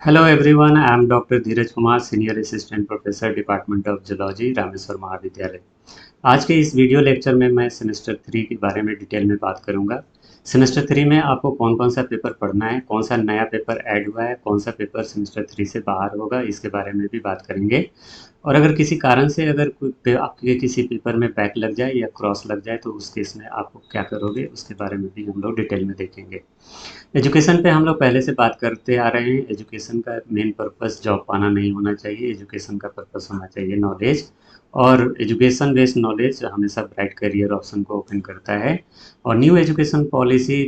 Hello everyone, I am Dr. Dheeraj Kumar, senior assistant professor department of zoology, Rameshwar महाविद्यालय। आज के इस वीडियो लेक्चर में मैं सेमेस्टर 3 के बारे में डिटेल में बात करूंगा। सेमेस्टर 3 में आपको कौन कौन सा पेपर पढ़ना है, कौन सा नया पेपर ऐड हुआ है, कौन सा पेपर सेमेस्टर 3 से बाहर होगा, इसके बारे में भी बात करेंगे। और अगर किसी कारण से अगर आपके किसी पेपर में बैक लग जाए या क्रॉस लग जाए तो उस केस में आपको क्या करोगे, उसके बारे में भी हम लोग डिटेल में देखेंगे। एजुकेशन पे हम लोग पहले से बात करते आ रहे हैं। एजुकेशन का मेन पर्पस जॉब पाना नहीं होना चाहिए। एजुकेशन का पर्पस होना चाहिए नॉलेज, और एजुकेशन बेस्ड नॉलेज हमेशा ब्राइट करियर ऑप्शन को ओपन करता है। और न्यू एजुकेशन पॉलिसी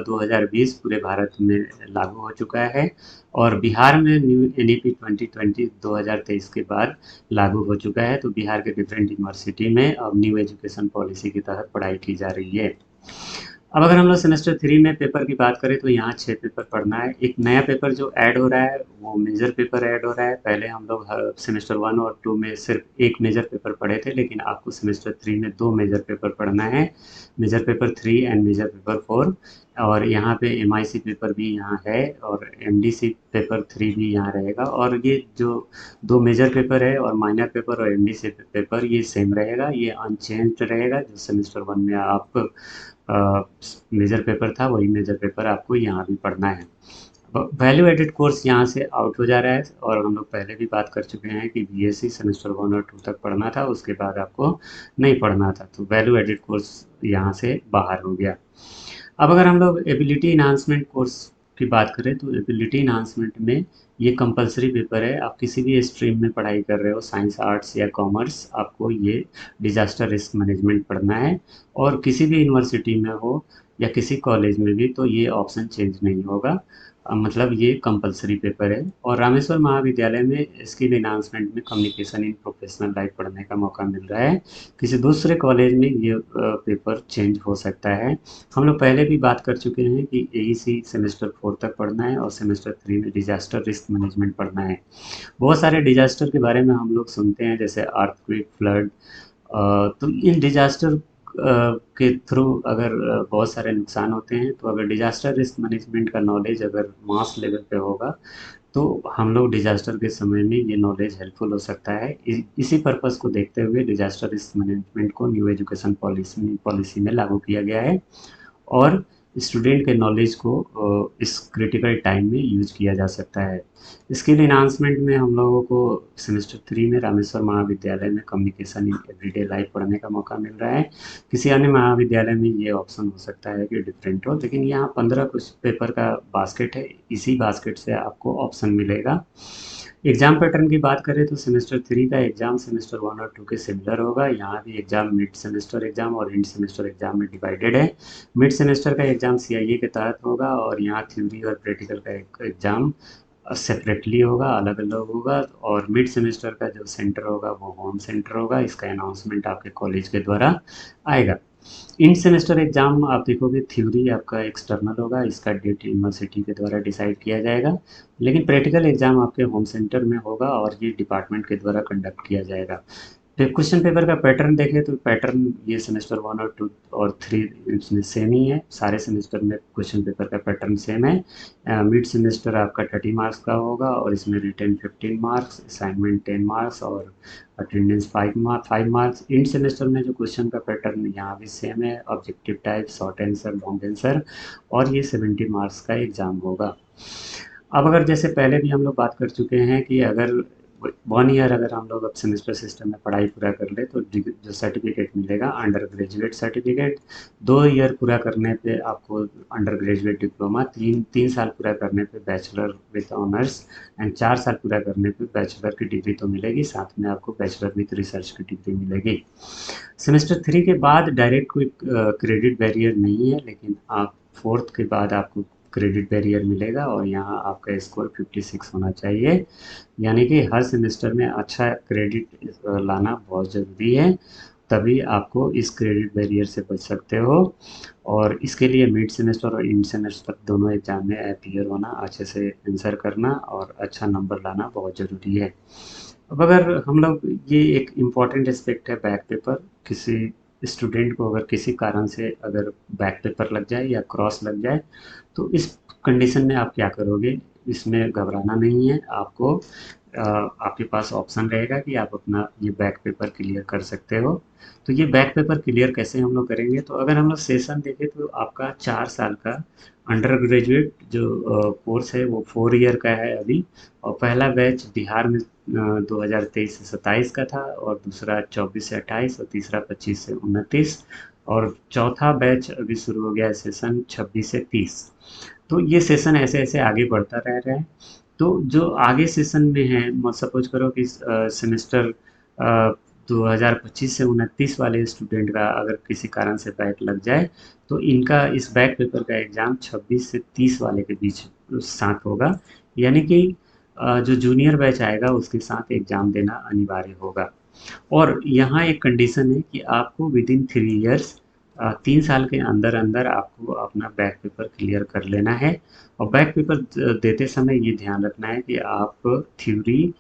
2020 पूरे भारत में लागू हो चुका है, और बिहार में न्यू एनईपी 2020 2023 के बाद लागू हो चुका है। तो बिहार के डिफरेंट यूनिवर्सिटी में अब न्यू एजुकेशन पॉलिसी की तहत पढ़ाई की जा रही है। अब अगर हम लोग सेमेस्टर 3 में पेपर की बात करें तो यहाँ 6 पेपर पढ़ना है। एक नया पेपर जो ऐड हो रहा है वो मेजर पेपर ऐड हो रहा है। पहले हम लोग सेमेस्टर 1 और 2 में सिर्फ एक मेजर पेपर पढ़े थे, लेकिन आपको सेमेस्टर 3 में 2 मेजर पेपर पढ़ना है, major paper 3 and major paper 4। और यहाँ पे एमआईसी पेपर भी यहाँ है, और एमडीसी पेपर 3 भी यहाँ रहेगा। और ये जो दो मेजर पेपर है और माइनर पेपर और एमडीसी पेपर ये सेम रहेगा, ये अनचेंज्ड रहेगा। जो सेमेस्टर 1 में आप मेजर पेपर था वही मेजर पेपर आपको यहाँ भी पढ़ना है। वैल्यू एडेड कोर्स यहाँ से आउट हो जा रहा है, और हम लोग पहले भी बात कर चुके हैं कि बीएससी सेमेस्टर 1 और 2 तक पढ़ना था, उसके बाद आपको नहीं पढ़ना था। तो वैल्यू एडेड कोर्स यहाँ से बाहर हो गया। अब अगर हम लोग एबिलिटी इन्हांसमेंट कोर्स की बात करें तो एबिलिटी इन्हांसमेंट में ये कंपलसरी पेपर है। आप किसी भी स्ट्रीम में पढ़ाई कर रहे हो, साइंस, आर्ट्स या कॉमर्स, आपको ये डिजास्टर रिस्क मैनेजमेंट पढ़ना है। और किसी भी यूनिवर्सिटी में हो या किसी कॉलेज में भी तो ये ऑप्शन चेंज नहीं होगा। मतलब ये कंपलसरी पेपर है। और रामेश्वर महाविद्यालय में स्किल इन्हांसमेंट में कम्युनिकेशन इन प्रोफेशनल लाइफ पढ़ने का मौका मिल रहा है। किसी दूसरे कॉलेज में ये पेपर चेंज हो सकता है। हम लोग पहले भी बात कर चुके हैं कि एईसी सेमेस्टर 4 तक पढ़ना है, और सेमेस्टर 3 में डिजास्टर रिस्क मैनेजमेंट पढ़ना है। बहुत सारे डिजास्टर के बारे में हम लोग सुनते हैं, जैसे अर्थक्वेक, फ्लड। तो इन डिजास्टर के थ्रू अगर बहुत सारे नुकसान होते हैं, तो अगर डिजास्टर रिस्क मैनेजमेंट का नॉलेज अगर मास लेवल पे होगा तो हम लोग डिजास्टर के समय में ये नॉलेज हेल्पफुल हो सकता है। इसी पर्पस को देखते हुए डिजास्टर रिस्क मैनेजमेंट को न्यू एजुकेशन पॉलिसी में लागू किया गया है, और स्टूडेंट के नॉलेज को इस क्रिटिकल टाइम में यूज किया जा सकता है। स्किल इन्हांसमेंट में हम लोगों को सेमेस्टर 3 में रामेश्वर महाविद्यालय में कम्युनिकेशन इन एवरीडे लाइफ पढ़ने का मौका मिल रहा है। किसी अन्य महाविद्यालय में ये ऑप्शन हो सकता है कि डिफरेंट हो, लेकिन यहाँ 15 कुछ पेपर का बास्केट है, इसी बास्केट से आपको ऑप्शन मिलेगा। एग्जाम पैटर्न की बात करें तो सेमेस्टर 3 का एग्जाम सेमेस्टर 1 और 2 के सिमिलर होगा। यहाँ भी एग्जाम मिड सेमेस्टर एग्जाम और एंड सेमेस्टर एग्जाम में डिवाइडेड है। मिड सेमेस्टर का एग्जाम सीआईए के तहत होगा, और यहाँ थ्योरी और प्रैक्टिकल का एक एग्जाम सेपरेटली होगा, अलग अलग होगा। और मिड सेमेस्टर का जो सेंटर होगा वो होम सेंटर होगा। इसका अनाउंसमेंट आपके कॉलेज के द्वारा आएगा। इन सेमेस्टर एग्जाम आप देखोगे थ्योरी आपका एक्सटर्नल होगा, इसका डेट यूनिवर्सिटी के द्वारा डिसाइड किया जाएगा। लेकिन प्रैक्टिकल एग्जाम आपके होम सेंटर में होगा, और ये डिपार्टमेंट के द्वारा कंडक्ट किया जाएगा। फिर क्वेश्चन पेपर का पैटर्न देखें तो पैटर्न ये सेमेस्टर 1 और 2 और 3 इसमें सेम ही है। सारे सेमेस्टर में क्वेश्चन पेपर का पैटर्न सेम है। मिड सेमेस्टर आपका 30 मार्क्स का होगा, और इसमें रिटन 15 मार्क्स, असाइनमेंट 10 मार्क्स और अटेंडेंस 5 मार्क्स। इंड सेमेस्टर में जो क्वेश्चन का पैटर्न यहाँ भी सेम है, objective type, short answer, long answer, और ये 70 मार्क्स का एग्जाम होगा। अब अगर जैसे पहले भी हम लोग बात कर चुके हैं कि अगर 1 ईयर अगर हम लोग अब सेमेस्टर सिस्टम में पढ़ाई पूरा कर ले तो जो सर्टिफिकेट मिलेगा अंडर ग्रेजुएट सर्टिफिकेट। 2 ईयर पूरा करने पे आपको अंडर ग्रेजुएट डिप्लोमा, तीन तीन साल पूरा करने पे बैचलर विद ऑनर्स, एंड 4 साल पूरा करने पे बैचलर की डिग्री तो मिलेगी, साथ में आपको बैचलर विद रिसर्च की डिग्री मिलेगी। सेमेस्टर 3 के बाद डायरेक्ट कोई क्रेडिट बैरियर नहीं है, लेकिन आप 4th के बाद आपको क्रेडिट बैरियर मिलेगा, और यहाँ आपका स्कोर 56 होना चाहिए। यानी कि हर सेमेस्टर में अच्छा क्रेडिट लाना बहुत ज़रूरी है, तभी आपको इस क्रेडिट बैरियर से बच सकते हो। और इसके लिए मिड सेमेस्टर और एंड सेमेस्टर दोनों एग्जाम में अपीयर होना, अच्छे से आंसर करना और अच्छा नंबर लाना बहुत ज़रूरी है। अब अगर हम लोग ये एक इम्पॉर्टेंट एस्पेक्ट है बैक पेपर, किसी स्टूडेंट को अगर किसी कारण से अगर बैक पेपर लग जाए या क्रॉस लग जाए तो इस कंडीशन में आप क्या करोगे। इसमें घबराना नहीं है। आपको आपके पास ऑप्शन रहेगा कि आप अपना ये बैक पेपर क्लियर कर सकते हो। तो ये बैक पेपर क्लियर कैसे हम लोग करेंगे, तो अगर हम लोग सेशन देखें तो आपका 4 साल का अंडर ग्रेजुएट जो कोर्स है वो 4 ईयर का है अभी। और पहला बैच बिहार में 2023 से 27 का था, और दूसरा 24 से 28, और तीसरा 25 से 29, और चौथा बैच अभी शुरू हो गया है सेशन 26 से 30। तो ये सेशन ऐसे ऐसे आगे बढ़ता रह रहा है। तो जो आगे सेशन में है, मत सपोज करो कि सेमेस्टर 2025 से 29 वाले स्टूडेंट का अगर किसी कारण से बैक लग जाए, तो इनका इस बैक पेपर का एग्ज़ाम 26 से 30 वाले के बीच साथ होगा। यानी कि जो जूनियर बैच आएगा उसके साथ एग्ज़ाम देना अनिवार्य होगा। और यहाँ एक कंडीशन है कि आपको विद इन 3 ईयर्स, 3 साल के अंदर अंदर आपको अपना बैक पेपर क्लियर कर लेना है। और बैक पेपर देते समय ये ध्यान रखना है कि आप थ्योरी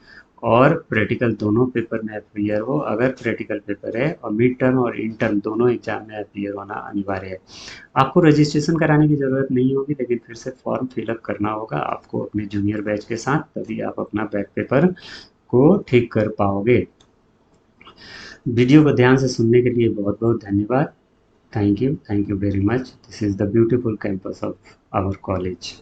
और प्रैक्टिकल दोनों पेपर में अपीयर हो। अगर प्रैक्टिकल पेपर है, और मिड टर्म और इन टर्म दोनों एग्जाम में अपीयर होना अनिवार्य है। आपको रजिस्ट्रेशन कराने की ज़रूरत नहीं होगी, लेकिन फिर से फॉर्म फिलअप करना होगा आपको अपने जूनियर बैच के साथ, तभी आप अपना बैक पेपर को ठीक कर पाओगे। वीडियो को ध्यान से सुनने के लिए बहुत बहुत धन्यवाद। Thank you very much. This is the beautiful campus of our college.